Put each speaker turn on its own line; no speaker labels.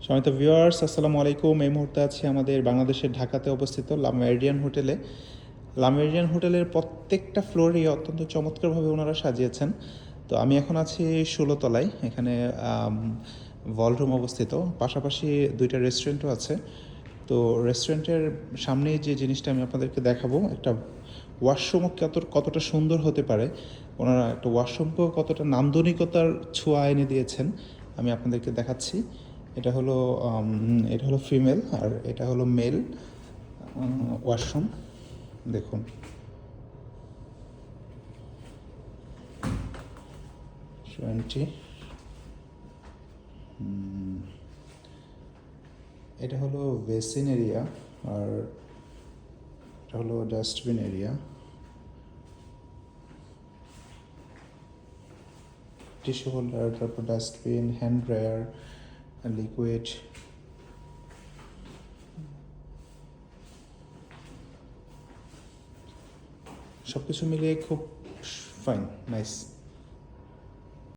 সম্মানিত ভিউয়ার্স, আসসালামু আলাইকুম। এই মুহূর্তে আছি আমাদের বাংলাদেশের ঢাকাতে অবস্থিত লা মেরিডিয়ান হোটেলে। লা মেরিডিয়ান হোটেলের প্রত্যেকটা ফ্লোরই অত্যন্ত চমৎকারভাবে ওনারা সাজিয়েছেন। তো আমি এখন আছি 16 তলায়। এখানে ভলরুম অবস্থিত, পাশাপাশি দুইটা রেস্টুরেন্টও আছে। তো রেস্টুরেন্টের সামনে যে জিনিসটা আমি আপনাদেরকে দেখাবো, একটা ওয়াশরুমও কতটা সুন্দর হতে পারে, ওনারা একটা ওয়াশরুমকেও কতটা নান্দনিকতার ছোঁয়া এনে দিয়েছেন, আমি আপনাদেরকে দেখাচ্ছি। এটা হলো এটা হলো ফিমেল আর এটা হলো মেল ওয়াশরুম। দেখুন, টোয়েন্টি, এটা হলো বেসিন এরিয়া আর এটা হলো ডাস্টবিন এরিয়া। টিস্যু হোল্ডার, তারপর ডাস্টবিন, হ্যান্ড ড্রায়ার, লিকুইড। সব কিছু মিলিয়ে খুব ফাইন, নাইস।